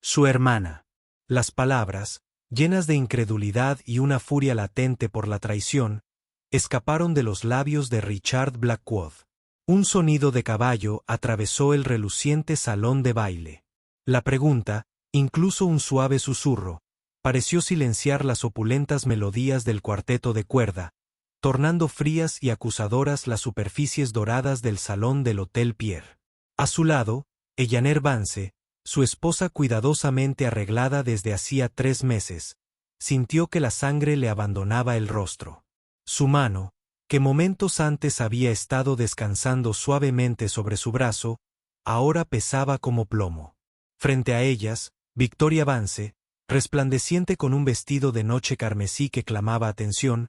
Su hermana. Las palabras, llenas de incredulidad y una furia latente por la traición, escaparon de los labios de Richard Blackwood. Un sonido de caballo atravesó el reluciente salón de baile. La pregunta, incluso un suave susurro, pareció silenciar las opulentas melodías del cuarteto de cuerda, tornando frías y acusadoras las superficies doradas del salón del Hotel Pierre. A su lado, Eleanor Vance, su esposa cuidadosamente arreglada desde hacía 3 meses, sintió que la sangre le abandonaba el rostro. Su mano, que momentos antes había estado descansando suavemente sobre su brazo, ahora pesaba como plomo. Frente a ellas, Victoria Vance, resplandeciente con un vestido de noche carmesí que clamaba atención,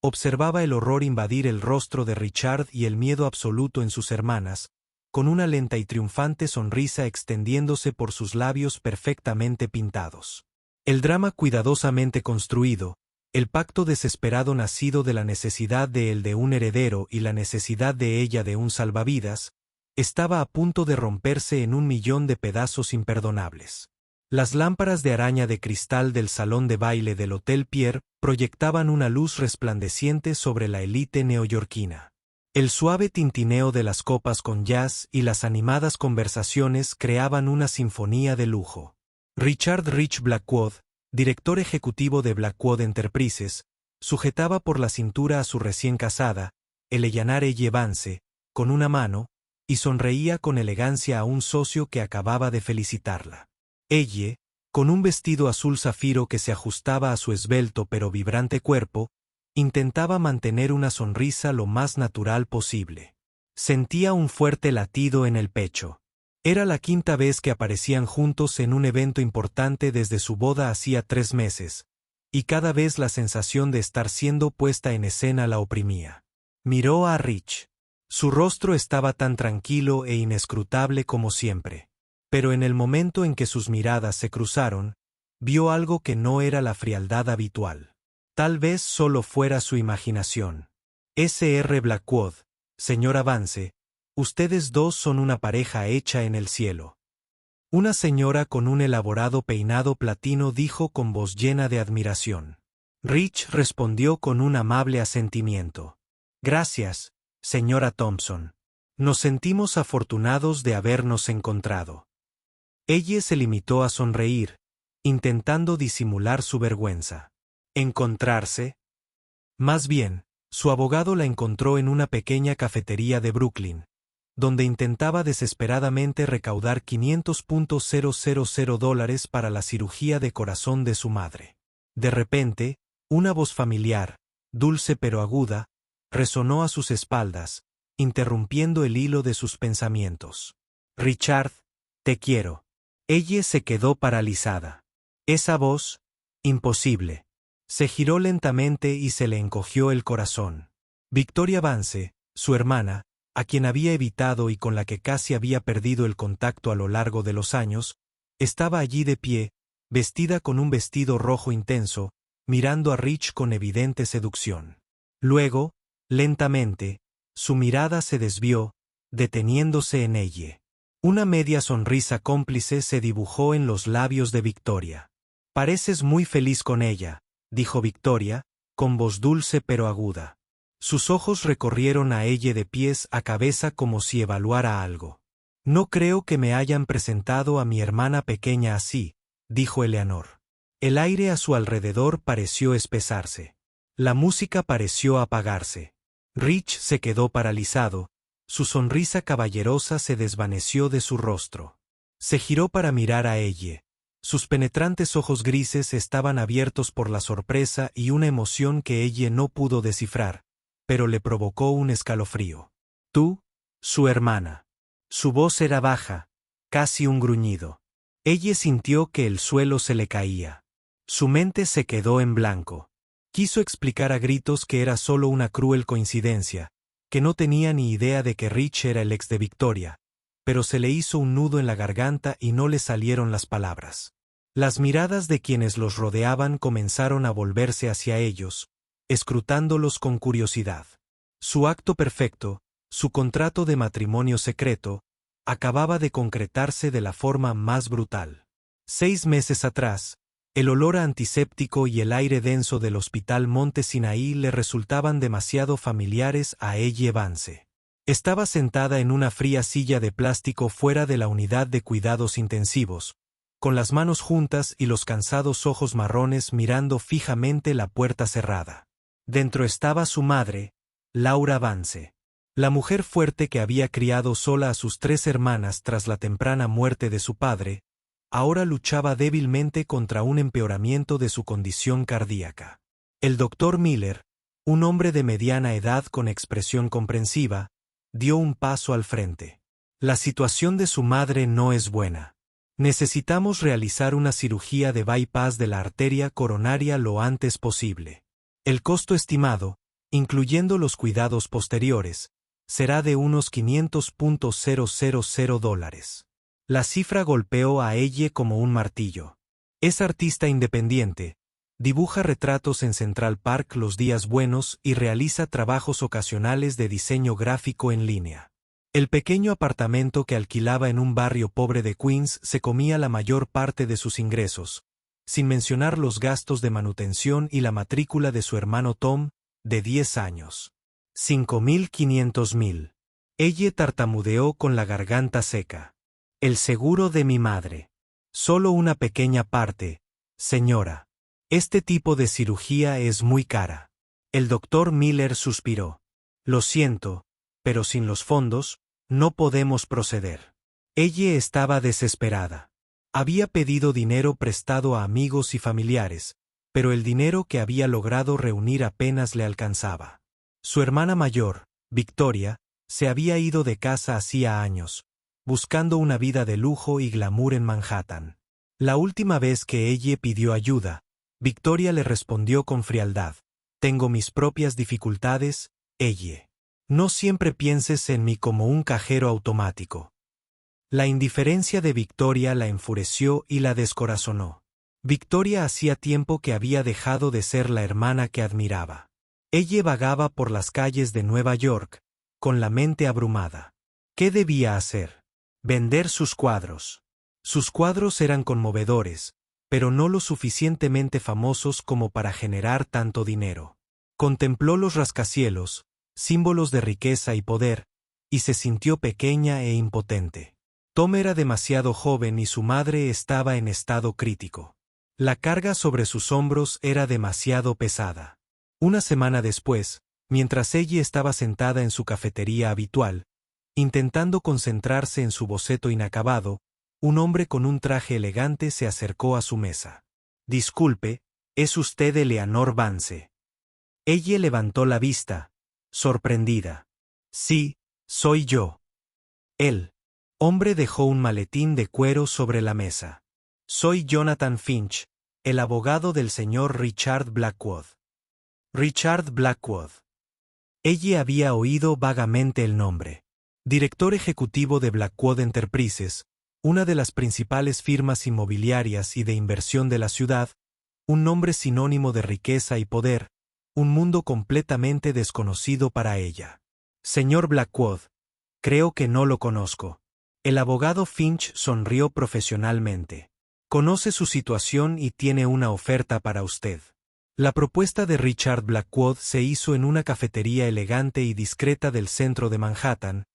observaba el horror invadir el rostro de Richard y el miedo absoluto en sus hermanas, con una lenta y triunfante sonrisa extendiéndose por sus labios perfectamente pintados. El drama cuidadosamente construido, el pacto desesperado nacido de la necesidad de él de un heredero y la necesidad de ella de un salvavidas, estaba a punto de romperse en 1.000.000 de pedazos imperdonables. Las lámparas de araña de cristal del salón de baile del Hotel Pierre proyectaban una luz resplandeciente sobre la élite neoyorquina. El suave tintineo de las copas con jazz y las animadas conversaciones creaban una sinfonía de lujo. Richard Rich Blackwood, director ejecutivo de Blackwood Enterprises, sujetaba por la cintura a su recién casada, Eleanor Elle Vance, con una mano, y sonreía con elegancia a un socio que acababa de felicitarla. Elle, con un vestido azul zafiro que se ajustaba a su esbelto pero vibrante cuerpo, intentaba mantener una sonrisa lo más natural posible. Sentía un fuerte latido en el pecho. Era la 5ª vez que aparecían juntos en un evento importante desde su boda hacía 3 meses, y cada vez la sensación de estar siendo puesta en escena la oprimía. Miró a Rich. Su rostro estaba tan tranquilo e inescrutable como siempre. Pero en el momento en que sus miradas se cruzaron, vio algo que no era la frialdad habitual. Tal vez solo fuera su imaginación. Sr. Blackwood, señora Vance, ustedes dos son una pareja hecha en el cielo. Una señora con un elaborado peinado platino dijo con voz llena de admiración. Rich respondió con un amable asentimiento. Gracias, señora Thompson. Nos sentimos afortunados de habernos encontrado. Ella se limitó a sonreír, intentando disimular su vergüenza. ¿Encontrarse? Más bien, su abogado la encontró en una pequeña cafetería de Brooklyn, donde intentaba desesperadamente recaudar $500,000 para la cirugía de corazón de su madre. De repente, una voz familiar, dulce pero aguda, resonó a sus espaldas, interrumpiendo el hilo de sus pensamientos. Richard, te quiero. Ella se quedó paralizada. Esa voz, imposible. Se giró lentamente y se le encogió el corazón. Victoria Vance, su hermana, a quien había evitado y con la que casi había perdido el contacto a lo largo de los años, estaba allí de pie, vestida con un vestido rojo intenso, mirando a Rich con evidente seducción. Luego, lentamente, su mirada se desvió, deteniéndose en ella. Una media sonrisa cómplice se dibujó en los labios de Victoria. Pareces muy feliz con ella, dijo Victoria, con voz dulce pero aguda. Sus ojos recorrieron a ella de pies a cabeza como si evaluara algo. No creo que me hayan presentado a mi hermana pequeña así, dijo Eleanor. El aire a su alrededor pareció espesarse. La música pareció apagarse. Rich se quedó paralizado, su sonrisa caballerosa se desvaneció de su rostro. Se giró para mirar a ella. Sus penetrantes ojos grises estaban abiertos por la sorpresa y una emoción que ella no pudo descifrar, pero le provocó un escalofrío. Tú, su hermana. Su voz era baja, casi un gruñido. Ella sintió que el suelo se le caía. Su mente se quedó en blanco. Quiso explicar a gritos que era solo una cruel coincidencia, que no tenía ni idea de que Rich era el ex de Victoria, pero se le hizo un nudo en la garganta y no le salieron las palabras. Las miradas de quienes los rodeaban comenzaron a volverse hacia ellos, escrutándolos con curiosidad. Su acto perfecto, su contrato de matrimonio secreto, acababa de concretarse de la forma más brutal. 6 meses atrás, el olor a antiséptico y el aire denso del Hospital Monte Sinaí le resultaban demasiado familiares a Ellie Vance. Estaba sentada en una fría silla de plástico fuera de la unidad de cuidados intensivos, con las manos juntas y los cansados ojos marrones mirando fijamente la puerta cerrada. Dentro estaba su madre, Laura Vance. La mujer fuerte que había criado sola a sus 3 hermanas tras la temprana muerte de su padre, ahora luchaba débilmente contra un empeoramiento de su condición cardíaca. El doctor Miller, un hombre de mediana edad con expresión comprensiva, dio un paso al frente. La situación de su madre no es buena. Necesitamos realizar una cirugía de bypass de la arteria coronaria lo antes posible. El costo estimado, incluyendo los cuidados posteriores, será de unos $500,000. La cifra golpeó a Ellie como un martillo. Es artista independiente, dibuja retratos en Central Park los días buenos y realiza trabajos ocasionales de diseño gráfico en línea. El pequeño apartamento que alquilaba en un barrio pobre de Queens se comía la mayor parte de sus ingresos, sin mencionar los gastos de manutención y la matrícula de su hermano Tom, de 10 años. $5,500,000. Ellie tartamudeó con la garganta seca. El seguro de mi madre. Solo una pequeña parte, señora. Este tipo de cirugía es muy cara. El doctor Miller suspiró. Lo siento, pero sin los fondos, no podemos proceder. Ellie estaba desesperada. Había pedido dinero prestado a amigos y familiares, pero el dinero que había logrado reunir apenas le alcanzaba. Su hermana mayor, Victoria, se había ido de casa hacía años, buscando una vida de lujo y glamour en Manhattan. La última vez que Ellie pidió ayuda, Victoria le respondió con frialdad: «Tengo mis propias dificultades, Ellie. No siempre pienses en mí como un cajero automático». La indiferencia de Victoria la enfureció y la descorazonó. Victoria hacía tiempo que había dejado de ser la hermana que admiraba. Ellie vagaba por las calles de Nueva York, con la mente abrumada. ¿Qué debía hacer? Vender sus cuadros. Sus cuadros eran conmovedores, pero no lo suficientemente famosos como para generar tanto dinero. Contempló los rascacielos, símbolos de riqueza y poder, y se sintió pequeña e impotente. Tom era demasiado joven y su madre estaba en estado crítico. La carga sobre sus hombros era demasiado pesada. Una semana después, mientras ella estaba sentada en su cafetería habitual, intentando concentrarse en su boceto inacabado, un hombre con un traje elegante se acercó a su mesa. «Disculpe, ¿es usted Eleanor Vance?» Ella levantó la vista, sorprendida. «Sí, soy yo». El hombre dejó un maletín de cuero sobre la mesa. «Soy Jonathan Finch, el abogado del señor Richard Blackwood». Richard Blackwood. Ella había oído vagamente el nombre. Director ejecutivo de Blackwood Enterprises, una de las principales firmas inmobiliarias y de inversión de la ciudad, un nombre sinónimo de riqueza y poder, un mundo completamente desconocido para ella. «Señor Blackwood, creo que no lo conozco». El abogado Finch sonrió profesionalmente. «Conoce su situación y tiene una oferta para usted». La propuesta de Richard Blackwood se hizo en una cafetería elegante y discreta del centro de Manhattan,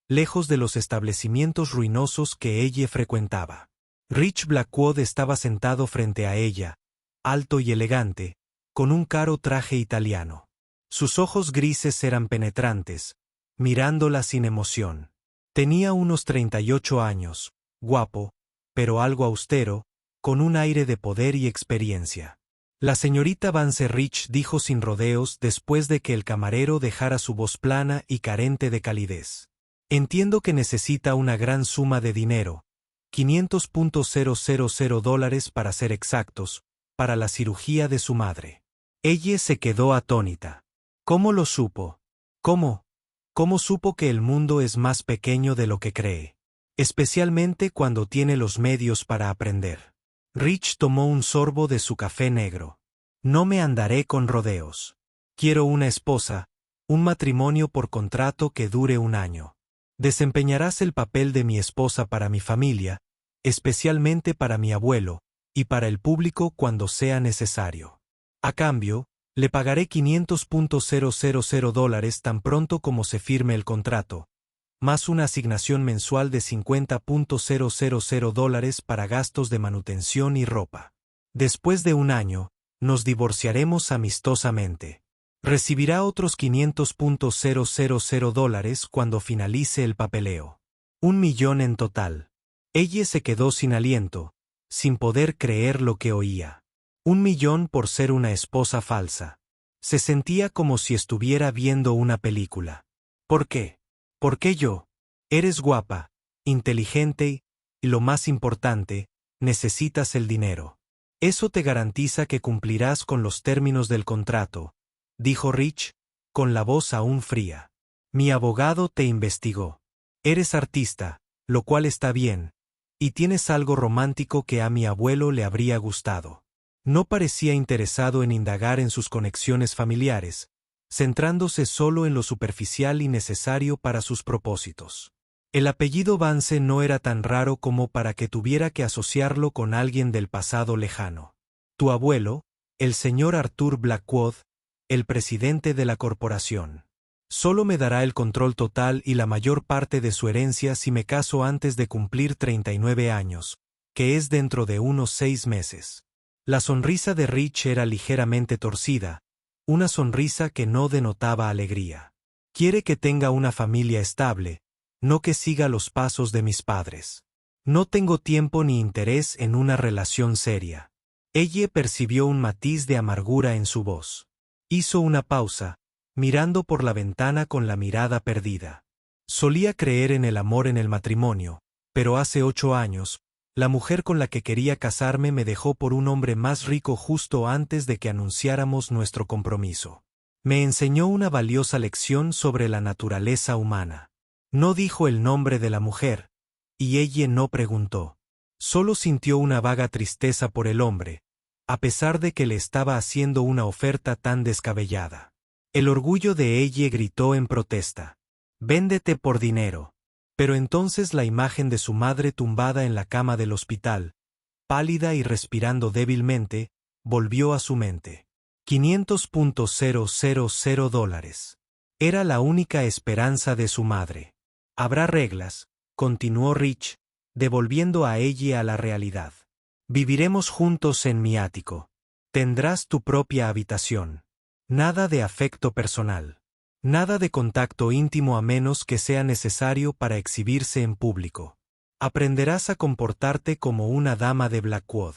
lejos de los establecimientos ruinosos que ella frecuentaba. Rich Blackwood estaba sentado frente a ella, alto y elegante, con un caro traje italiano. Sus ojos grises eran penetrantes, mirándola sin emoción. Tenía unos 38 años, guapo, pero algo austero, con un aire de poder y experiencia. La señorita Vance Rich dijo sin rodeos después de que el camarero dejara su voz plana y carente de calidez. «Entiendo que necesita una gran suma de dinero, $500,000 para ser exactos, para la cirugía de su madre». Ella se quedó atónita. ¿Cómo lo supo? ¿Cómo supo que el mundo es más pequeño de lo que cree? Especialmente cuando tiene los medios para aprender. Rich tomó un sorbo de su café negro. «No me andaré con rodeos. Quiero una esposa, un matrimonio por contrato que dure un año. Desempeñarás el papel de mi esposa para mi familia, especialmente para mi abuelo, y para el público cuando sea necesario. A cambio, le pagaré $500,000 tan pronto como se firme el contrato, más una asignación mensual de $50,000 para gastos de manutención y ropa. Después de un año, nos divorciaremos amistosamente. Recibirá otros $500,000 cuando finalice el papeleo. 1 millón en total. Ella se quedó sin aliento, sin poder creer lo que oía. 1 millón por ser una esposa falsa. Se sentía como si estuviera viendo una película. ¿Por qué? ¿Por qué yo? Eres guapa, inteligente y, lo más importante, necesitas el dinero. Eso te garantiza que cumplirás con los términos del contrato, dijo Rich, con la voz aún fría. Mi abogado te investigó. Eres artista, lo cual está bien, y tienes algo romántico que a mi abuelo le habría gustado. No parecía interesado en indagar en sus conexiones familiares, centrándose solo en lo superficial y necesario para sus propósitos. El apellido Vance no era tan raro como para que tuviera que asociarlo con alguien del pasado lejano. Tu abuelo, el señor Arthur Blackwood, el presidente de la corporación. Solo me dará el control total y la mayor parte de su herencia si me caso antes de cumplir 39 años, que es dentro de unos 6 meses. La sonrisa de Rich era ligeramente torcida, una sonrisa que no denotaba alegría. Quiere que tenga una familia estable, no que siga los pasos de mis padres. No tengo tiempo ni interés en una relación seria. Ella percibió un matiz de amargura en su voz. Hizo una pausa, mirando por la ventana con la mirada perdida. Solía creer en el amor en el matrimonio, pero hace 8 años, la mujer con la que quería casarme me dejó por un hombre más rico justo antes de que anunciáramos nuestro compromiso. Me enseñó una valiosa lección sobre la naturaleza humana. No dijo el nombre de la mujer, y ella no preguntó. Solo sintió una vaga tristeza por el hombre, a pesar de que le estaba haciendo una oferta tan descabellada. El orgullo de ella gritó en protesta. Véndete por dinero. Pero entonces la imagen de su madre tumbada en la cama del hospital, pálida y respirando débilmente, volvió a su mente. $500,000. Era la única esperanza de su madre. Habrá reglas, continuó Rich, devolviendo a ella a la realidad. Viviremos juntos en mi ático. Tendrás tu propia habitación. Nada de afecto personal. Nada de contacto íntimo a menos que sea necesario para exhibirse en público. Aprenderás a comportarte como una dama de Blackwood.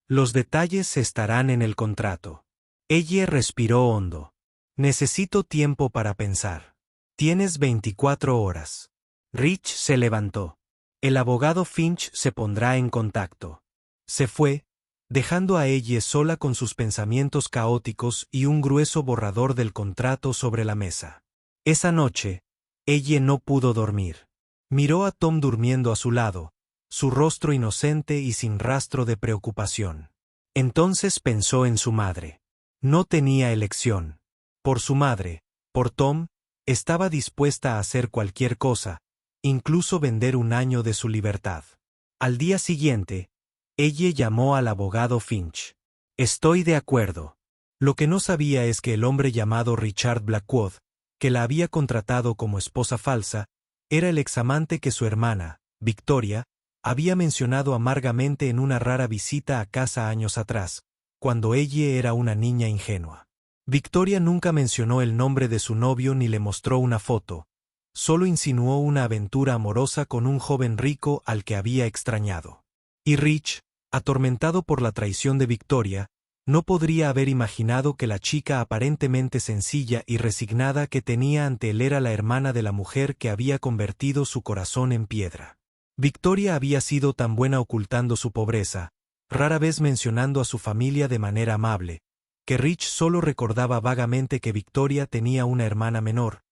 Los detalles estarán en el contrato. Ella respiró hondo. Necesito tiempo para pensar. Tienes 24 horas. Rich se levantó. El abogado Finch se pondrá en contacto. Se fue, dejando a ella sola con sus pensamientos caóticos y un grueso borrador del contrato sobre la mesa. Esa noche, ella no pudo dormir. Miró a Tom durmiendo a su lado, su rostro inocente y sin rastro de preocupación. Entonces pensó en su madre. No tenía elección. Por su madre, por Tom, estaba dispuesta a hacer cualquier cosa, incluso vender un año de su libertad. Al día siguiente, ella llamó al abogado Finch. Estoy de acuerdo. Lo que no sabía es que el hombre llamado Richard Blackwood, que la había contratado como esposa falsa, era el examante que su hermana, Victoria, había mencionado amargamente en una rara visita a casa años atrás, cuando ella era una niña ingenua. Victoria nunca mencionó el nombre de su novio ni le mostró una foto, solo insinuó una aventura amorosa con un joven rico al que había extrañado. Y Rich, atormentado por la traición de Victoria, no podría haber imaginado que la chica aparentemente sencilla y resignada que tenía ante él era la hermana de la mujer que había convertido su corazón en piedra. Victoria había sido tan buena ocultando su pobreza, rara vez mencionando a su familia de manera amable, que Rich solo recordaba vagamente que Victoria tenía una hermana menor,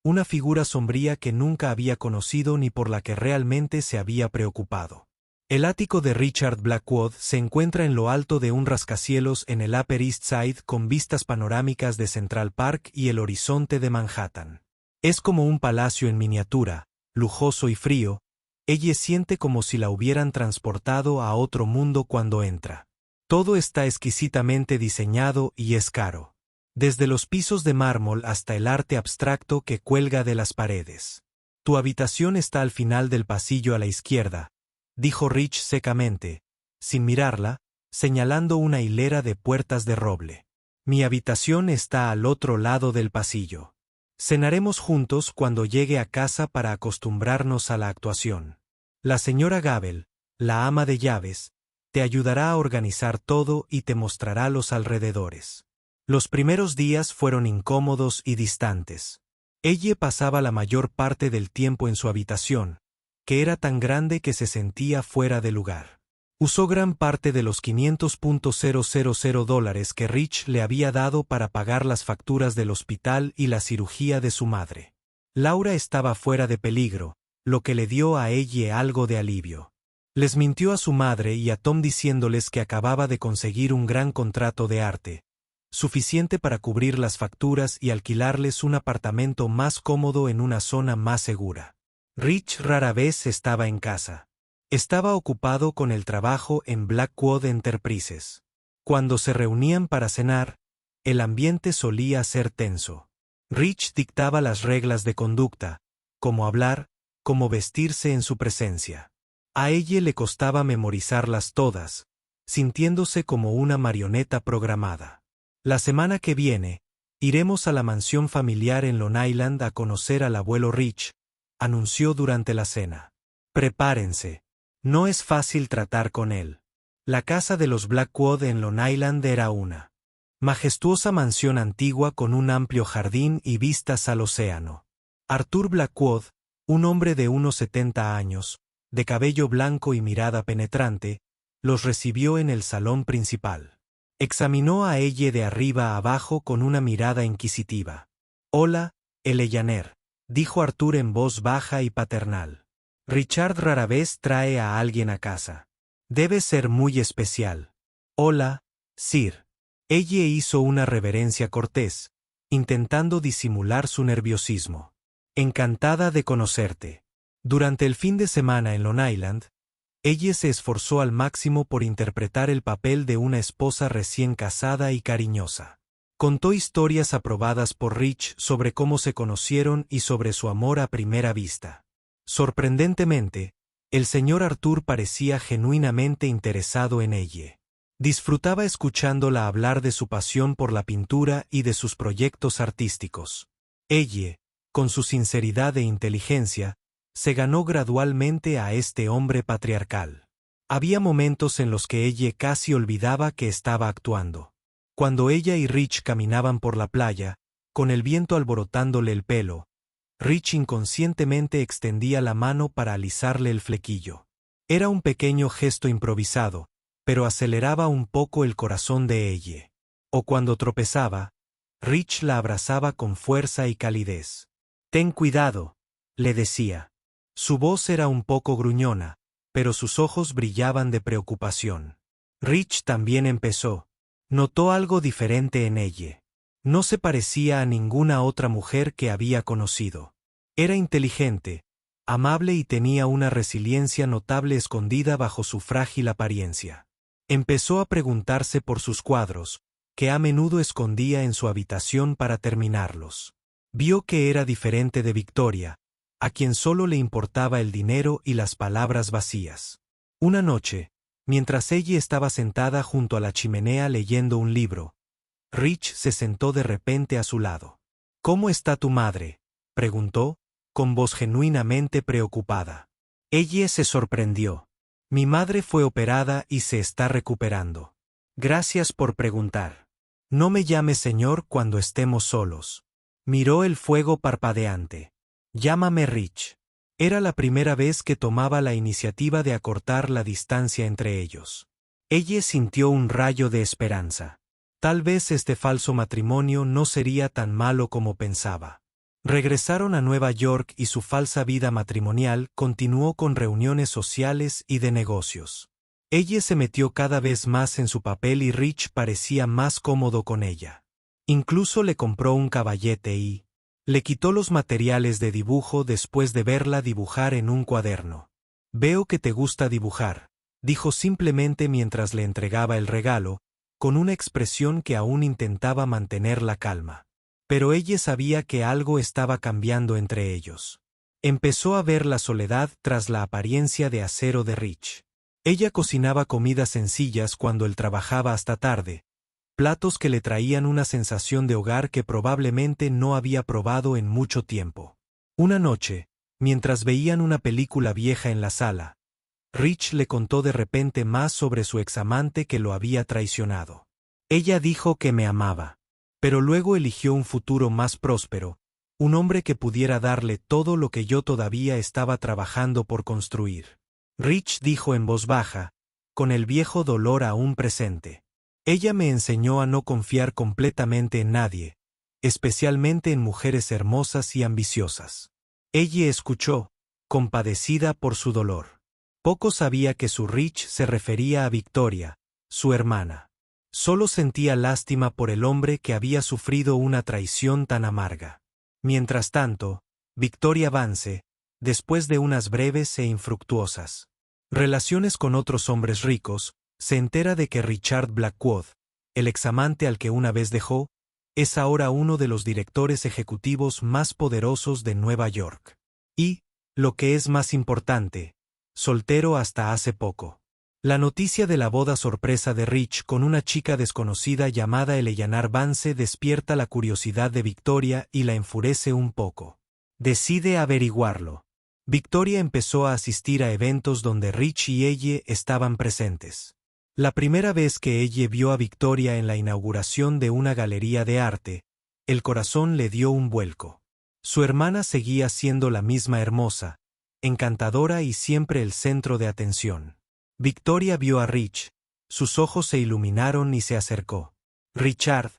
una figura sombría que nunca había conocido ni por la que realmente se había preocupado. El ático de Richard Blackwood se encuentra en lo alto de un rascacielos en el Upper East Side con vistas panorámicas de Central Park y el horizonte de Manhattan. Es como un palacio en miniatura, lujoso y frío, Ella siente como si la hubieran transportado a otro mundo cuando entra. Todo está exquisitamente diseñado y es caro. Desde los pisos de mármol hasta el arte abstracto que cuelga de las paredes. Tu habitación está al final del pasillo a la izquierda, dijo Rich secamente, sin mirarla, señalando una hilera de puertas de roble. Mi habitación está al otro lado del pasillo. Cenaremos juntos cuando llegue a casa para acostumbrarnos a la actuación. La señora Gabel, la ama de llaves, te ayudará a organizar todo y te mostrará los alrededores. Los primeros días fueron incómodos y distantes. Ella pasaba la mayor parte del tiempo en su habitación, que era tan grande que se sentía fuera de lugar. Usó gran parte de los $500,000 que Rich le había dado para pagar las facturas del hospital y la cirugía de su madre. Laura estaba fuera de peligro, lo que le dio a ella algo de alivio. Les mintió a su madre y a Tom diciéndoles que acababa de conseguir un gran contrato de arte, suficiente para cubrir las facturas y alquilarles un apartamento más cómodo en una zona más segura. Rich rara vez estaba en casa. Estaba ocupado con el trabajo en Blackwood Enterprises. Cuando se reunían para cenar, el ambiente solía ser tenso. Rich dictaba las reglas de conducta, cómo hablar, cómo vestirse en su presencia. A ella le costaba memorizarlas todas, sintiéndose como una marioneta programada. La semana que viene, iremos a la mansión familiar en Long Island a conocer al abuelo Rich, anunció durante la cena. Prepárense. No es fácil tratar con él. La casa de los Blackwood en Long Island era una majestuosa mansión antigua con un amplio jardín y vistas al océano. Arthur Blackwood, un hombre de unos 70 años, de cabello blanco y mirada penetrante, los recibió en el salón principal. Examinó a ella de arriba a abajo con una mirada inquisitiva. «Hola, Eleanor», dijo Arthur en voz baja y paternal. «Richard rara vez trae a alguien a casa. Debe ser muy especial». «Hola, Sir». Ella hizo una reverencia cortés, intentando disimular su nerviosismo. «Encantada de conocerte». Durante el fin de semana en Long Island, ella se esforzó al máximo por interpretar el papel de una esposa recién casada y cariñosa. Contó historias aprobadas por Rich sobre cómo se conocieron y sobre su amor a primera vista. Sorprendentemente, el señor Arthur parecía genuinamente interesado en ella. Disfrutaba escuchándola hablar de su pasión por la pintura y de sus proyectos artísticos. Ella, con su sinceridad e inteligencia, se ganó gradualmente a este hombre patriarcal. Había momentos en los que ella casi olvidaba que estaba actuando. Cuando ella y Rich caminaban por la playa, con el viento alborotándole el pelo, Rich inconscientemente extendía la mano para alisarle el flequillo. Era un pequeño gesto improvisado, pero aceleraba un poco el corazón de ella. O cuando tropezaba, Rich la abrazaba con fuerza y calidez. «Ten cuidado», le decía. Su voz era un poco gruñona, pero sus ojos brillaban de preocupación. Rich también empezó. Notó algo diferente en ella. No se parecía a ninguna otra mujer que había conocido. Era inteligente, amable y tenía una resiliencia notable escondida bajo su frágil apariencia. Empezó a preguntarse por sus cuadros, que a menudo escondía en su habitación para terminarlos. Vio que era diferente de Victoria, a quien solo le importaba el dinero y las palabras vacías. Una noche, mientras ella estaba sentada junto a la chimenea leyendo un libro, Rich se sentó de repente a su lado. «¿Cómo está tu madre?», preguntó, con voz genuinamente preocupada. Ella se sorprendió. «Mi madre fue operada y se está recuperando. Gracias por preguntar. No me llame señor cuando estemos solos». Miró el fuego parpadeante. «Llámame Rich». Era la primera vez que tomaba la iniciativa de acortar la distancia entre ellos. Ella sintió un rayo de esperanza. Tal vez este falso matrimonio no sería tan malo como pensaba. Regresaron a Nueva York y su falsa vida matrimonial continuó con reuniones sociales y de negocios. Ella se metió cada vez más en su papel y Rich parecía más cómodo con ella. Incluso le compró un caballete y le quitó los materiales de dibujo después de verla dibujar en un cuaderno. Veo que te gusta dibujar, dijo simplemente mientras le entregaba el regalo, con una expresión que aún intentaba mantener la calma. Pero ella sabía que algo estaba cambiando entre ellos. Empezó a ver la soledad tras la apariencia de acero de Rich. Ella cocinaba comidas sencillas cuando él trabajaba hasta tarde, platos que le traían una sensación de hogar que probablemente no había probado en mucho tiempo. Una noche, mientras veían una película vieja en la sala, Rich le contó de repente más sobre su examante que lo había traicionado. Ella dijo que me amaba, pero luego eligió un futuro más próspero, un hombre que pudiera darle todo lo que yo todavía estaba trabajando por construir. Rich dijo en voz baja, con el viejo dolor aún presente. Ella me enseñó a no confiar completamente en nadie, especialmente en mujeres hermosas y ambiciosas. Ella escuchó, compadecida por su dolor. Poco sabía que su Rich se refería a Victoria, su hermana. Solo sentía lástima por el hombre que había sufrido una traición tan amarga. Mientras tanto, Victoria Vance, después de unas breves e infructuosas relaciones con otros hombres ricos, se entera de que Richard Blackwood, el examante al que una vez dejó, es ahora uno de los directores ejecutivos más poderosos de Nueva York. Y, lo que es más importante, soltero hasta hace poco. La noticia de la boda sorpresa de Rich con una chica desconocida llamada Eleanor Vance despierta la curiosidad de Victoria y la enfurece un poco. Decide averiguarlo. Victoria empezó a asistir a eventos donde Rich y ella estaban presentes. La primera vez que ella vio a Victoria en la inauguración de una galería de arte, el corazón le dio un vuelco. Su hermana seguía siendo la misma hermosa, encantadora y siempre el centro de atención. Victoria vio a Rich, sus ojos se iluminaron y se acercó. «Richard,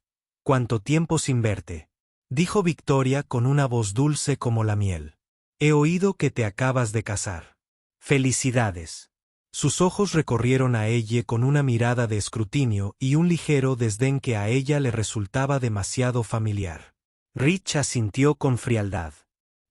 ¿cuánto tiempo sin verte?», dijo Victoria con una voz dulce como la miel. «He oído que te acabas de casar. ¡Felicidades!». Sus ojos recorrieron a ella con una mirada de escrutinio y un ligero desdén que a ella le resultaba demasiado familiar. Rich asintió con frialdad.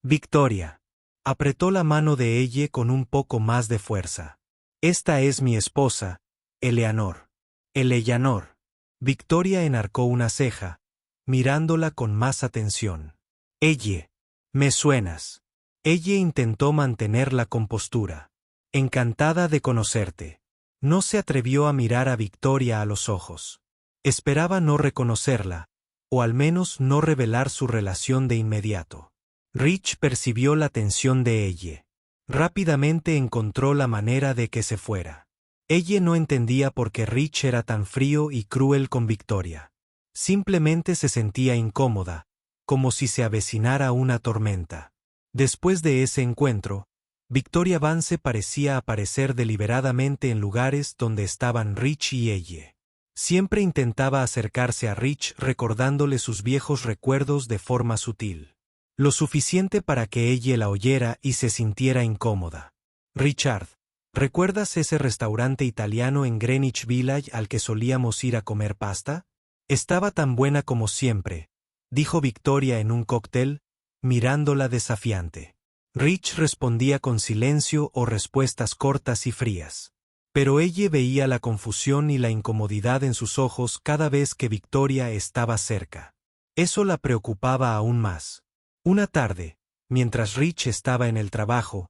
«Victoria». Apretó la mano de ella con un poco más de fuerza. «Esta es mi esposa, Eleanor». «Eleanor». Victoria enarcó una ceja, mirándola con más atención. «Ella. Me suenas». Ella intentó mantener la compostura. «Encantada de conocerte». No se atrevió a mirar a Victoria a los ojos. Esperaba no reconocerla, o al menos no revelar su relación de inmediato. Rich percibió la tensión de ella. Rápidamente encontró la manera de que se fuera. Ella no entendía por qué Rich era tan frío y cruel con Victoria. Simplemente se sentía incómoda, como si se avecinara una tormenta. Después de ese encuentro, Victoria Vance parecía aparecer deliberadamente en lugares donde estaban Rich y ella. Siempre intentaba acercarse a Rich recordándole sus viejos recuerdos de forma sutil. Lo suficiente para que ella la oyera y se sintiera incómoda. «Richard, ¿recuerdas ese restaurante italiano en Greenwich Village al que solíamos ir a comer pasta? Estaba tan buena como siempre», dijo Victoria en un cóctel, mirándola desafiante. Rich respondía con silencio o respuestas cortas y frías. Pero ella veía la confusión y la incomodidad en sus ojos cada vez que Victoria estaba cerca. Eso la preocupaba aún más. Una tarde, mientras Rich estaba en el trabajo,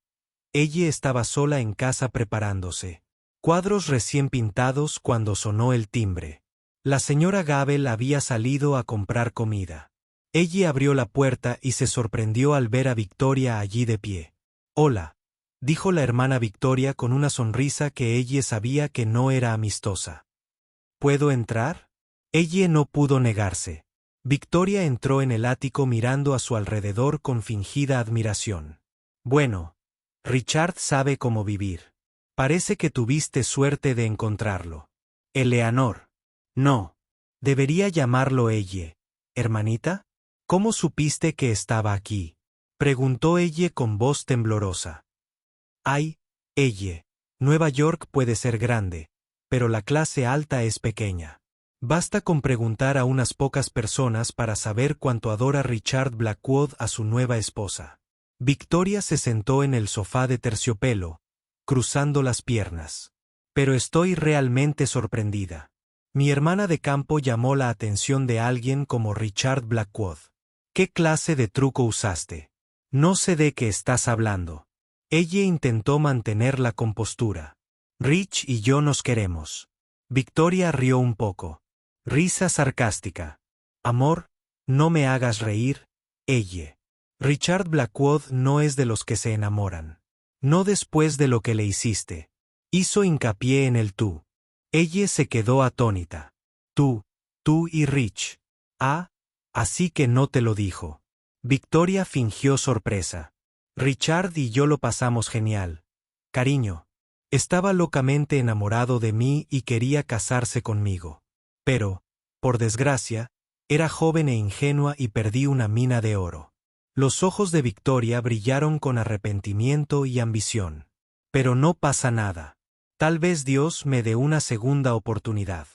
ella estaba sola en casa preparándose. Cuadros recién pintados cuando sonó el timbre. La señora Gabel había salido a comprar comida. Ella abrió la puerta y se sorprendió al ver a Victoria allí de pie. «Hola», dijo la hermana Victoria con una sonrisa que ella sabía que no era amistosa. «¿Puedo entrar?». Ella no pudo negarse. Victoria entró en el ático mirando a su alrededor con fingida admiración. «Bueno, Richard sabe cómo vivir. Parece que tuviste suerte de encontrarlo». «Eleanor». «No. Debería llamarlo ella. ¿Hermanita? ¿Cómo supiste que estaba aquí?», preguntó ella con voz temblorosa. «Ay, ella. Nueva York puede ser grande, pero la clase alta es pequeña. Basta con preguntar a unas pocas personas para saber cuánto adora Richard Blackwood a su nueva esposa». Victoria se sentó en el sofá de terciopelo, cruzando las piernas. Pero estoy realmente sorprendida. Mi hermana de campo llamó la atención de alguien como Richard Blackwood. ¿Qué clase de truco usaste? No sé de qué estás hablando. Ella intentó mantener la compostura. Rich y yo nos queremos. Victoria rió un poco. Risa sarcástica. Amor, no me hagas reír, ella. Richard Blackwood no es de los que se enamoran. No después de lo que le hiciste. Hizo hincapié en el tú. Ella se quedó atónita. Tú y Rich. Ah, así que no te lo dijo. Victoria fingió sorpresa. Richard y yo lo pasamos genial. Cariño. Estaba locamente enamorado de mí y quería casarse conmigo. Pero, por desgracia, era joven e ingenua y perdí una mina de oro. Los ojos de Victoria brillaron con arrepentimiento y ambición. Pero no pasa nada. Tal vez Dios me dé una segunda oportunidad.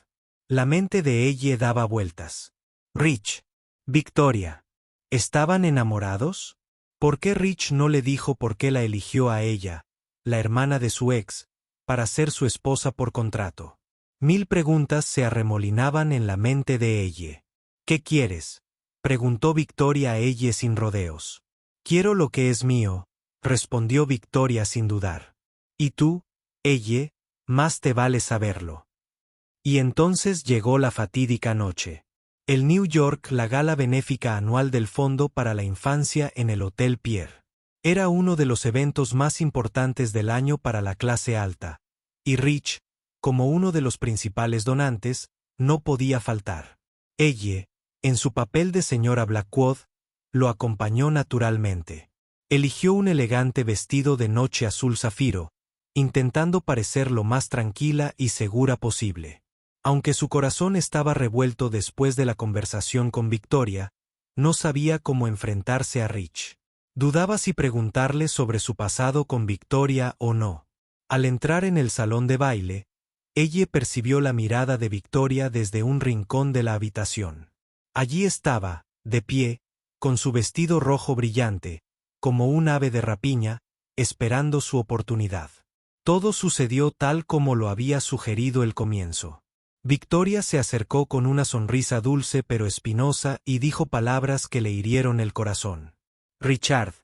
La mente de ella daba vueltas. Rich. Victoria. ¿Estaban enamorados? ¿Por qué Rich no le dijo por qué la eligió a ella, la hermana de su ex, para ser su esposa por contrato? Mil preguntas se arremolinaban en la mente de ella. ¿Qué quieres? Preguntó Victoria a ella sin rodeos. Quiero lo que es mío, respondió Victoria sin dudar. ¿Y tú, ella? Más te vale saberlo. Y entonces llegó la fatídica noche. El New York, la gala benéfica anual del Fondo para la Infancia en el Hotel Pierre. Era uno de los eventos más importantes del año para la clase alta, y Rich, como uno de los principales donantes, no podía faltar. Ella, en su papel de señora Blackwood, lo acompañó naturalmente. Eligió un elegante vestido de noche azul zafiro, intentando parecer lo más tranquila y segura posible. Aunque su corazón estaba revuelto después de la conversación con Victoria, no sabía cómo enfrentarse a Rich. Dudaba si preguntarle sobre su pasado con Victoria o no. Al entrar en el salón de baile, ella percibió la mirada de Victoria desde un rincón de la habitación. Allí estaba, de pie, con su vestido rojo brillante, como un ave de rapiña, esperando su oportunidad. Todo sucedió tal como lo había sugerido el comienzo. Victoria se acercó con una sonrisa dulce pero espinosa y dijo palabras que le hirieron el corazón. Richard,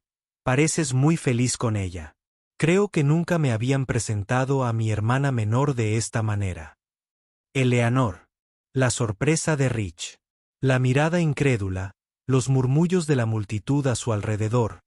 pareces muy feliz con ella. Creo que nunca me habían presentado a mi hermana menor de esta manera. Eleanor. La sorpresa de Rich. La mirada incrédula, los murmullos de la multitud a su alrededor,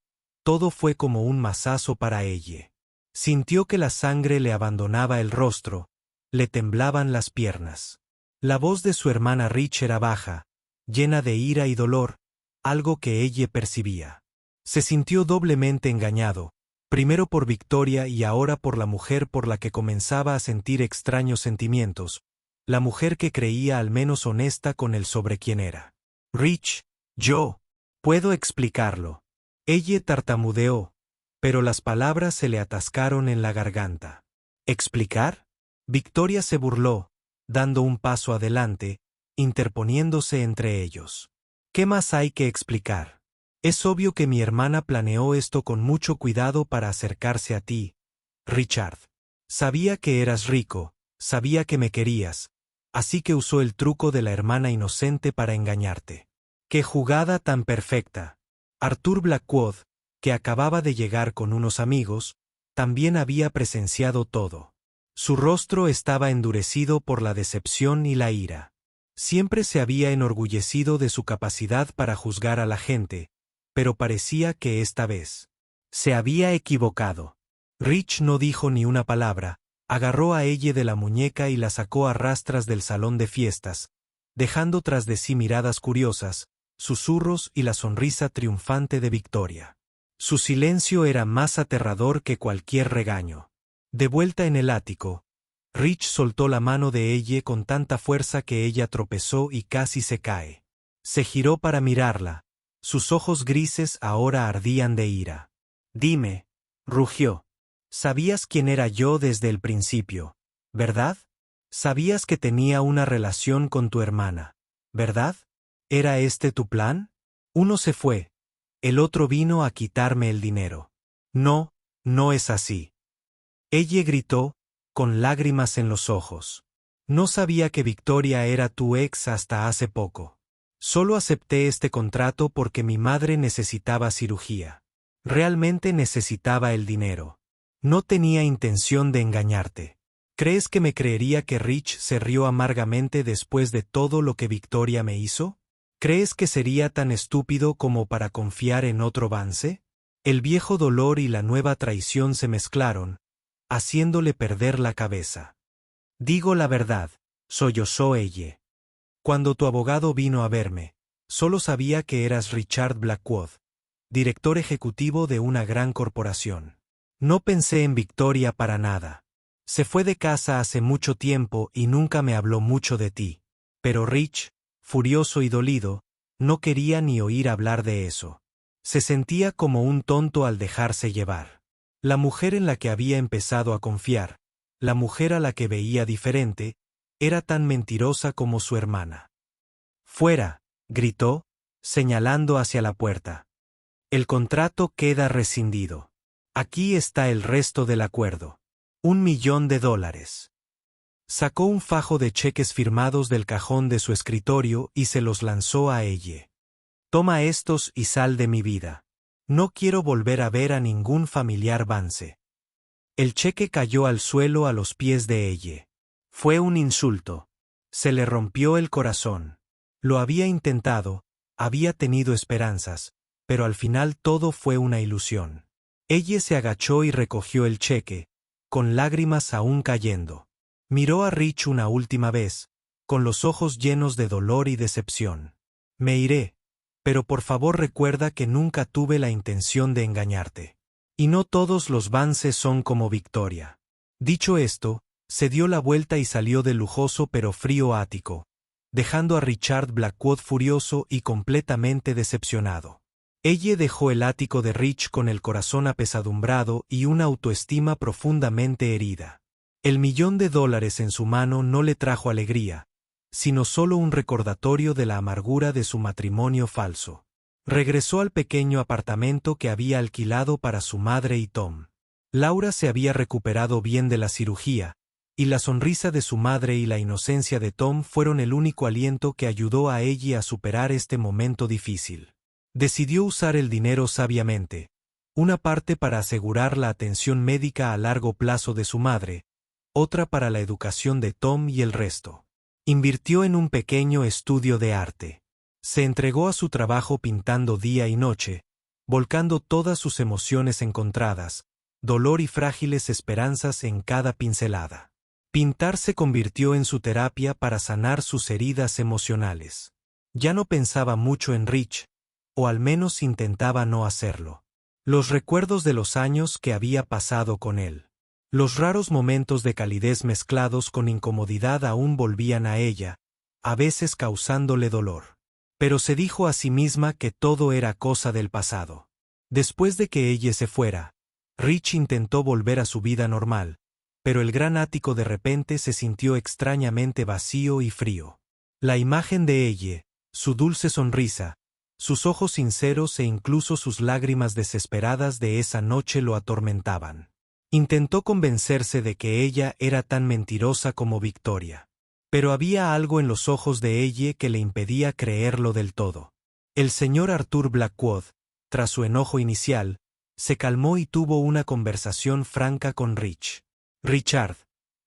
todo fue como un mazazo para ella. Sintió que la sangre le abandonaba el rostro, le temblaban las piernas. La voz de su hermana Rich era baja, llena de ira y dolor, algo que ella percibía. Se sintió doblemente engañado, primero por Victoria y ahora por la mujer por la que comenzaba a sentir extraños sentimientos, la mujer que creía al menos honesta con él sobre quién era. Rich, yo puedo explicarlo. Ella tartamudeó, pero las palabras se le atascaron en la garganta. ¿Explicar? Victoria se burló, dando un paso adelante, interponiéndose entre ellos. ¿Qué más hay que explicar? Es obvio que mi hermana planeó esto con mucho cuidado para acercarse a ti, Richard. Sabía que eras rico, sabía que me querías, así que usó el truco de la hermana inocente para engañarte. ¡Qué jugada tan perfecta! Arthur Blackwood, que acababa de llegar con unos amigos, también había presenciado todo. Su rostro estaba endurecido por la decepción y la ira. Siempre se había enorgullecido de su capacidad para juzgar a la gente, pero parecía que esta vez se había equivocado. Rich no dijo ni una palabra, agarró a ella de la muñeca y la sacó a rastras del salón de fiestas, dejando tras de sí miradas curiosas, susurros y la sonrisa triunfante de Victoria. Su silencio era más aterrador que cualquier regaño. De vuelta en el ático, Rich soltó la mano de ella con tanta fuerza que ella tropezó y casi se cae. Se giró para mirarla, sus ojos grises ahora ardían de ira. Dime, rugió. Sabías quién era yo desde el principio, ¿verdad? Sabías que tenía una relación con tu hermana, ¿verdad? ¿Era este tu plan? Uno se fue, el otro vino a quitarme el dinero. No, no es así. Ella gritó, con lágrimas en los ojos. No sabía que Victoria era tu ex hasta hace poco. Solo acepté este contrato porque mi madre necesitaba cirugía. Realmente necesitaba el dinero. No tenía intención de engañarte. ¿Crees que me creería que Rich se rió amargamente después de todo lo que Victoria me hizo? ¿Crees que sería tan estúpido como para confiar en otro Vance? El viejo dolor y la nueva traición se mezclaron, haciéndole perder la cabeza. Digo la verdad, sollozó ella. Cuando tu abogado vino a verme, solo sabía que eras Richard Blackwood, director ejecutivo de una gran corporación. No pensé en Victoria para nada. Se fue de casa hace mucho tiempo y nunca me habló mucho de ti. Pero Rich, furioso y dolido, no quería ni oír hablar de eso. Se sentía como un tonto al dejarse llevar. La mujer en la que había empezado a confiar, la mujer a la que veía diferente, era tan mentirosa como su hermana. «Fuera», gritó, señalando hacia la puerta. «El contrato queda rescindido. Aquí está el resto del acuerdo. $1.000.000. Sacó un fajo de cheques firmados del cajón de su escritorio y se los lanzó a ella. «Toma estos y sal de mi vida. No quiero volver a ver a ningún familiar Vance». El cheque cayó al suelo a los pies de ella. Fue un insulto. Se le rompió el corazón. Lo había intentado, había tenido esperanzas, pero al final todo fue una ilusión. Ella se agachó y recogió el cheque, con lágrimas aún cayendo. Miró a Rich una última vez, con los ojos llenos de dolor y decepción. «Me iré, pero por favor recuerda que nunca tuve la intención de engañarte. Y no todos los Vance son como Victoria». Dicho esto, se dio la vuelta y salió del lujoso pero frío ático, dejando a Richard Blackwood furioso y completamente decepcionado. Ella dejó el ático de Rich con el corazón apesadumbrado y una autoestima profundamente herida. El $1.000.000 en su mano no le trajo alegría, sino solo un recordatorio de la amargura de su matrimonio falso. Regresó al pequeño apartamento que había alquilado para su madre y Tom. Laura se había recuperado bien de la cirugía, y la sonrisa de su madre y la inocencia de Tom fueron el único aliento que ayudó a ella a superar este momento difícil. Decidió usar el dinero sabiamente, una parte para asegurar la atención médica a largo plazo de su madre, otra para la educación de Tom y el resto. Invirtió en un pequeño estudio de arte. Se entregó a su trabajo pintando día y noche, volcando todas sus emociones encontradas, dolor y frágiles esperanzas en cada pincelada. Pintar se convirtió en su terapia para sanar sus heridas emocionales. Ya no pensaba mucho en Rich, o al menos intentaba no hacerlo. Los recuerdos de los años que había pasado con él. Los raros momentos de calidez mezclados con incomodidad aún volvían a ella, a veces causándole dolor. Pero se dijo a sí misma que todo era cosa del pasado. Después de que ella se fuera, Rich intentó volver a su vida normal, pero el gran ático de repente se sintió extrañamente vacío y frío. La imagen de ella, su dulce sonrisa, sus ojos sinceros e incluso sus lágrimas desesperadas de esa noche lo atormentaban. Intentó convencerse de que ella era tan mentirosa como Victoria. Pero había algo en los ojos de ella que le impedía creerlo del todo. El señor Arthur Blackwood, tras su enojo inicial, se calmó y tuvo una conversación franca con Rich. «Richard,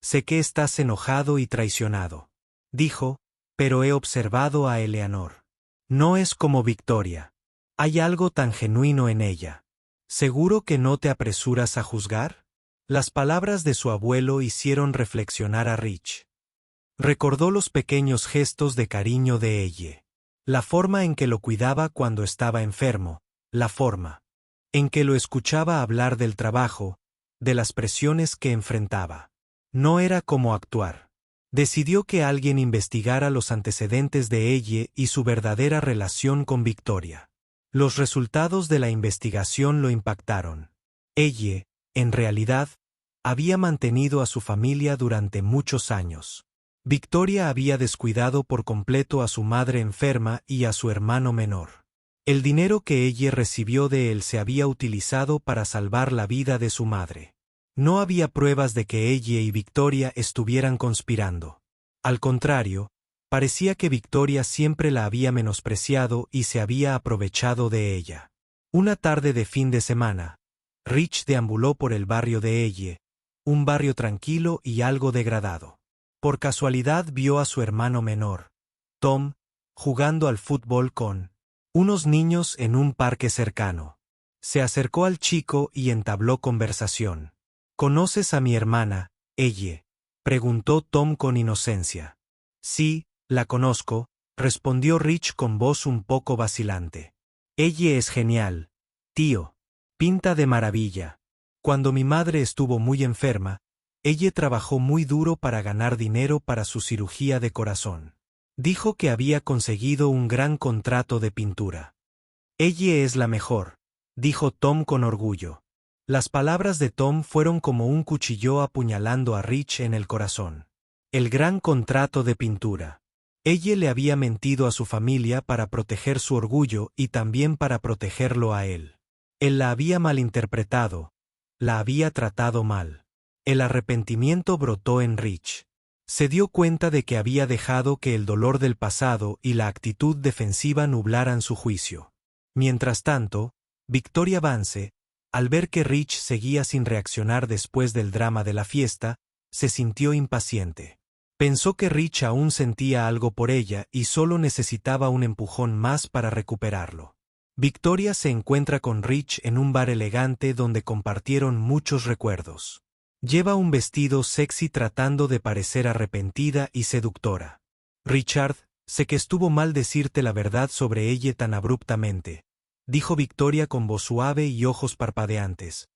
sé que estás enojado y traicionado», dijo, «pero he observado a Eleanor. No es como Victoria. Hay algo tan genuino en ella. ¿Seguro que no te apresuras a juzgar?». Las palabras de su abuelo hicieron reflexionar a Rich. Recordó los pequeños gestos de cariño de ella. La forma en que lo cuidaba cuando estaba enfermo, la forma en que lo escuchaba hablar del trabajo, de las presiones que enfrentaba. No era como actuar. Decidió que alguien investigara los antecedentes de ella y su verdadera relación con Victoria. Los resultados de la investigación lo impactaron. Ella, en realidad, había mantenido a su familia durante muchos años. Victoria había descuidado por completo a su madre enferma y a su hermano menor. El dinero que ella recibió de él se había utilizado para salvar la vida de su madre. No había pruebas de que ella y Victoria estuvieran conspirando. Al contrario, parecía que Victoria siempre la había menospreciado y se había aprovechado de ella. Una tarde de fin de semana, Rich deambuló por el barrio de Elle, un barrio tranquilo y algo degradado. Por casualidad vio a su hermano menor, Tom, jugando al fútbol con unos niños en un parque cercano. Se acercó al chico y entabló conversación. ¿Conoces a mi hermana, Elle?, preguntó Tom con inocencia. Sí, la conozco, respondió Rich con voz un poco vacilante. Elle es genial, tío. Pinta de maravilla. Cuando mi madre estuvo muy enferma, ella trabajó muy duro para ganar dinero para su cirugía de corazón. Dijo que había conseguido un gran contrato de pintura. Ella es la mejor, dijo Tom con orgullo. Las palabras de Tom fueron como un cuchillo apuñalando a Rich en el corazón. El gran contrato de pintura. Ella le había mentido a su familia para proteger su orgullo y también para protegerlo a él. Él la había malinterpretado, la había tratado mal. El arrepentimiento brotó en Rich. Se dio cuenta de que había dejado que el dolor del pasado y la actitud defensiva nublaran su juicio. Mientras tanto, Victoria Vance, al ver que Rich seguía sin reaccionar después del drama de la fiesta, se sintió impaciente. Pensó que Rich aún sentía algo por ella y solo necesitaba un empujón más para recuperarlo. Victoria se encuentra con Rich en un bar elegante donde compartieron muchos recuerdos. Lleva un vestido sexy tratando de parecer arrepentida y seductora. Richard, sé que estuvo mal decirte la verdad sobre ella tan abruptamente, dijo Victoria con voz suave y ojos parpadeantes.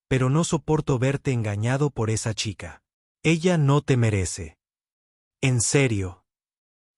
Pero no soporto verte engañado por esa chica. Ella no te merece. ¿En serio?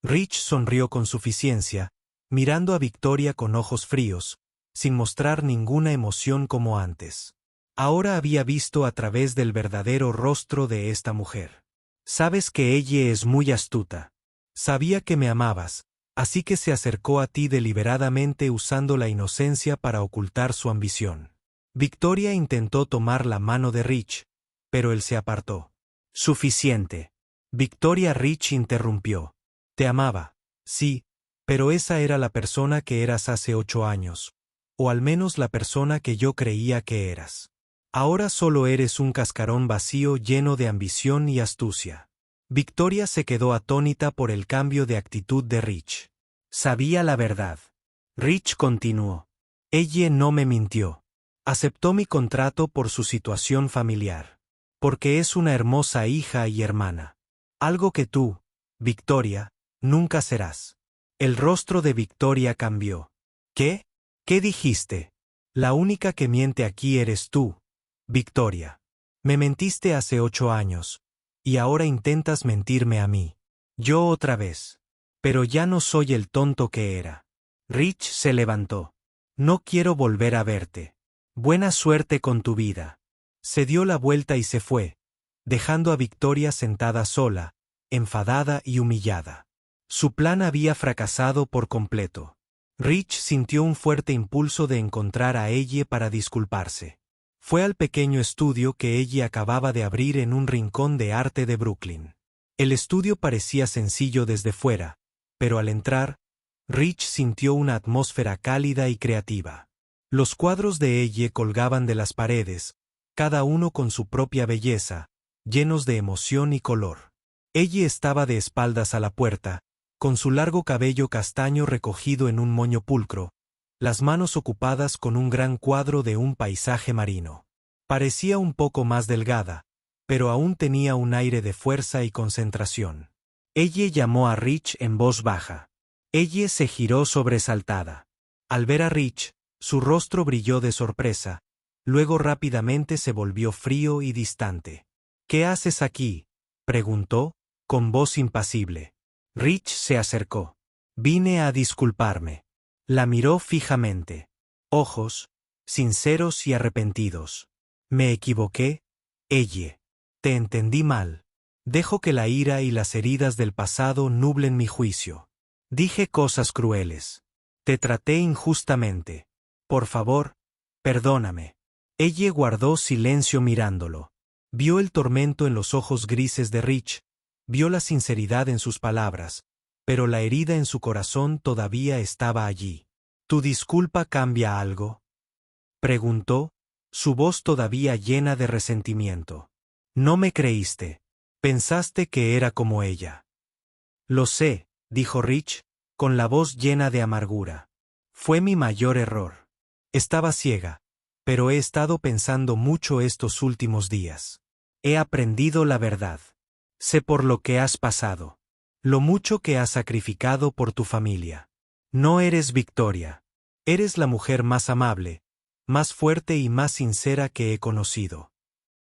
Rich sonrió con suficiencia, mirando a Victoria con ojos fríos, sin mostrar ninguna emoción como antes. Ahora había visto a través del verdadero rostro de esta mujer. Sabes que ella es muy astuta. Sabía que me amabas, así que se acercó a ti deliberadamente usando la inocencia para ocultar su ambición. Victoria intentó tomar la mano de Rich, pero él se apartó. Suficiente. Victoria. Rich interrumpió. Te amaba, sí, pero esa era la persona que eras hace 8 años, o al menos la persona que yo creía que eras. Ahora solo eres un cascarón vacío lleno de ambición y astucia. Victoria se quedó atónita por el cambio de actitud de Rich. Sabía la verdad. Rich continuó. Ella no me mintió. Aceptó mi contrato por su situación familiar. Porque es una hermosa hija y hermana. Algo que tú, Victoria, nunca serás. El rostro de Victoria cambió. ¿Qué? ¿Qué dijiste? La única que miente aquí eres tú, Victoria. Me mentiste hace 8 años, y ahora intentas mentirme a mí. Yo otra vez. Pero ya no soy el tonto que era. Rich se levantó. No quiero volver a verte. Buena suerte con tu vida. Se dio la vuelta y se fue, dejando a Victoria sentada sola, enfadada y humillada. Su plan había fracasado por completo. Rich sintió un fuerte impulso de encontrar a ella para disculparse. Fue al pequeño estudio que ella acababa de abrir en un rincón de arte de Brooklyn. El estudio parecía sencillo desde fuera, pero al entrar, Rich sintió una atmósfera cálida y creativa. Los cuadros de ella colgaban de las paredes, cada uno con su propia belleza, llenos de emoción y color. Ella estaba de espaldas a la puerta, con su largo cabello castaño recogido en un moño pulcro, las manos ocupadas con un gran cuadro de un paisaje marino. Parecía un poco más delgada, pero aún tenía un aire de fuerza y concentración. Ella llamó a Rich en voz baja. Ella se giró sobresaltada. Al ver a Rich, su rostro brilló de sorpresa, luego rápidamente se volvió frío y distante. ¿Qué haces aquí?, preguntó, con voz impasible. Rich se acercó. Vine a disculparme. La miró fijamente. Ojos, sinceros y arrepentidos. Me equivoqué, ella. Te entendí mal. Dejo que la ira y las heridas del pasado nublen mi juicio. Dije cosas crueles. Te traté injustamente. Por favor, perdóname. Ella guardó silencio mirándolo. Vio el tormento en los ojos grises de Rich, vio la sinceridad en sus palabras, pero la herida en su corazón todavía estaba allí. ¿Tu disculpa cambia algo?, preguntó, su voz todavía llena de resentimiento. No me creíste. Pensaste que era como ella. Lo sé, dijo Rich, con la voz llena de amargura. Fue mi mayor error. Estaba ciega, pero he estado pensando mucho estos últimos días. He aprendido la verdad. Sé por lo que has pasado. Lo mucho que has sacrificado por tu familia. No eres Victoria. Eres la mujer más amable, más fuerte y más sincera que he conocido.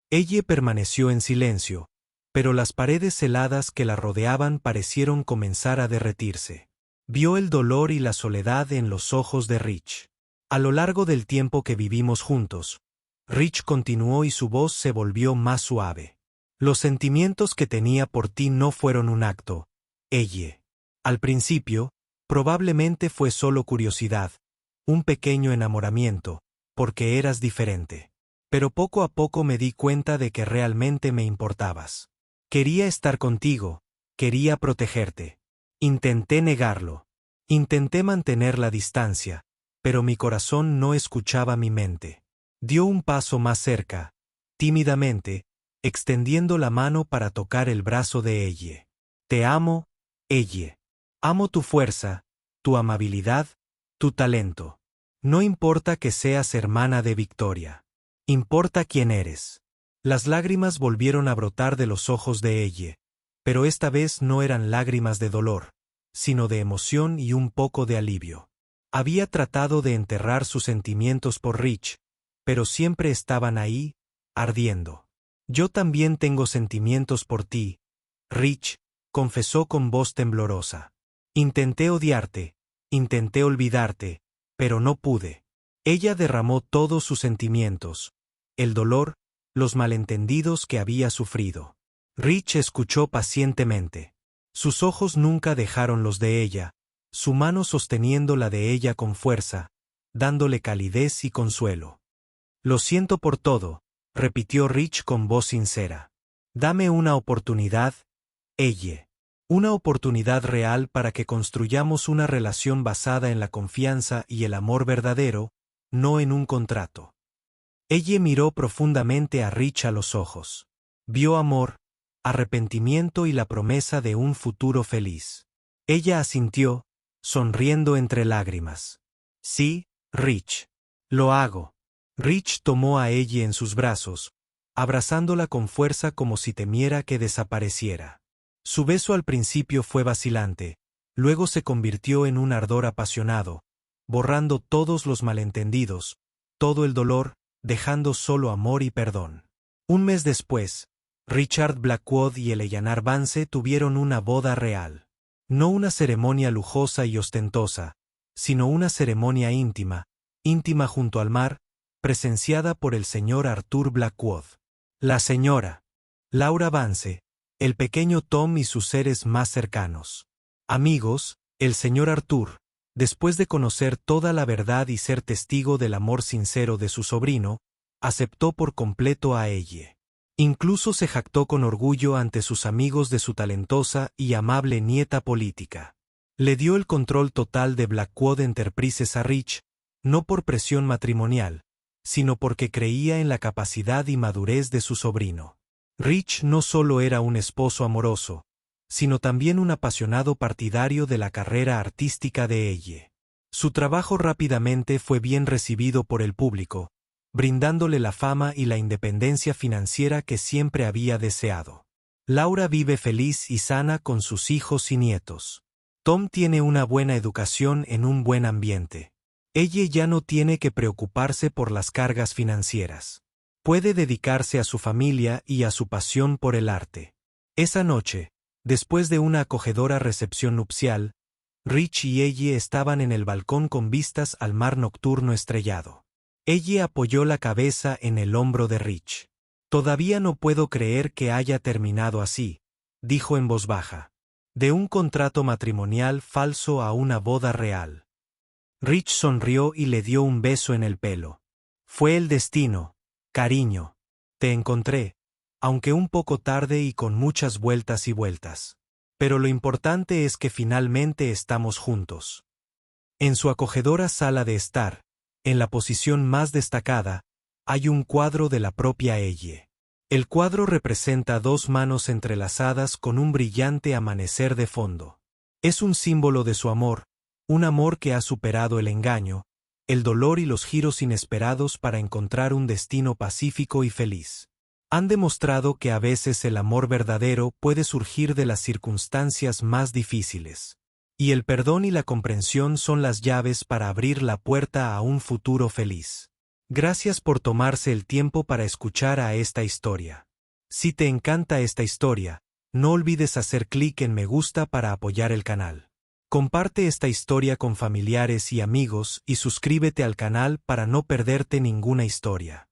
Ella permaneció en silencio, pero las paredes heladas que la rodeaban parecieron comenzar a derretirse. Vio el dolor y la soledad en los ojos de Rich. A lo largo del tiempo que vivimos juntos, Rich continuó y su voz se volvió más suave. Los sentimientos que tenía por ti no fueron un acto, ella. Al principio, probablemente fue solo curiosidad, un pequeño enamoramiento, porque eras diferente. Pero poco a poco me di cuenta de que realmente me importabas. Quería estar contigo, quería protegerte. Intenté negarlo. Intenté mantener la distancia, pero mi corazón no escuchaba mi mente. Dio un paso más cerca, tímidamente, extendiendo la mano para tocar el brazo de ella. Te amo, ella. Amo tu fuerza, tu amabilidad, tu talento. No importa que seas hermana de Victoria. Importa quién eres. Las lágrimas volvieron a brotar de los ojos de ella, pero esta vez no eran lágrimas de dolor, sino de emoción y un poco de alivio. Había tratado de enterrar sus sentimientos por Rich, pero siempre estaban ahí, ardiendo. Yo también tengo sentimientos por ti, Rich, confesó con voz temblorosa. Intenté odiarte, intenté olvidarte, pero no pude. Ella derramó todos sus sentimientos, el dolor, los malentendidos que había sufrido. Rich escuchó pacientemente. Sus ojos nunca dejaron los de ella, su mano sosteniendo la de ella con fuerza, dándole calidez y consuelo. Lo siento por todo, repitió Rich con voz sincera. Dame una oportunidad, ella. Una oportunidad real para que construyamos una relación basada en la confianza y el amor verdadero, no en un contrato. Ella miró profundamente a Rich a los ojos. Vio amor, arrepentimiento y la promesa de un futuro feliz. Ella asintió, sonriendo entre lágrimas. Sí, Rich. Lo hago. Rich tomó a ella en sus brazos, abrazándola con fuerza como si temiera que desapareciera. Su beso al principio fue vacilante, luego se convirtió en un ardor apasionado, borrando todos los malentendidos, todo el dolor, dejando solo amor y perdón. Un mes después, Richard Blackwood y Eleanor Vance tuvieron una boda real. No una ceremonia lujosa y ostentosa, sino una ceremonia íntima, íntima junto al mar, presenciada por el señor Arthur Blackwood. La señora Laura Vance, el pequeño Tom y sus seres más cercanos. Amigos, el señor Arthur, después de conocer toda la verdad y ser testigo del amor sincero de su sobrino, aceptó por completo a ella. Incluso se jactó con orgullo ante sus amigos de su talentosa y amable nieta política. Le dio el control total de Blackwood Enterprises a Rich, no por presión matrimonial, sino porque creía en la capacidad y madurez de su sobrino. Rich no solo era un esposo amoroso, sino también un apasionado partidario de la carrera artística de ella. Su trabajo rápidamente fue bien recibido por el público, brindándole la fama y la independencia financiera que siempre había deseado. Laura vive feliz y sana con sus hijos y nietos. Tom tiene una buena educación en un buen ambiente. Ella ya no tiene que preocuparse por las cargas financieras. Puede dedicarse a su familia y a su pasión por el arte. Esa noche, después de una acogedora recepción nupcial, Rich y ella estaban en el balcón con vistas al mar nocturno estrellado. Ella apoyó la cabeza en el hombro de Rich. Todavía no puedo creer que haya terminado así, dijo en voz baja. De un contrato matrimonial falso a una boda real. Rich sonrió y le dio un beso en el pelo. Fue el destino. Cariño, te encontré, aunque un poco tarde y con muchas vueltas y vueltas. Pero lo importante es que finalmente estamos juntos. En su acogedora sala de estar, en la posición más destacada, hay un cuadro de la propia Elle. El cuadro representa dos manos entrelazadas con un brillante amanecer de fondo. Es un símbolo de su amor, un amor que ha superado el engaño, el dolor y los giros inesperados para encontrar un destino pacífico y feliz. Han demostrado que a veces el amor verdadero puede surgir de las circunstancias más difíciles. Y el perdón y la comprensión son las llaves para abrir la puerta a un futuro feliz. Gracias por tomarse el tiempo para escuchar a esta historia. Si te encanta esta historia, no olvides hacer clic en me gusta para apoyar el canal. Comparte esta historia con familiares y amigos y suscríbete al canal para no perderte ninguna historia.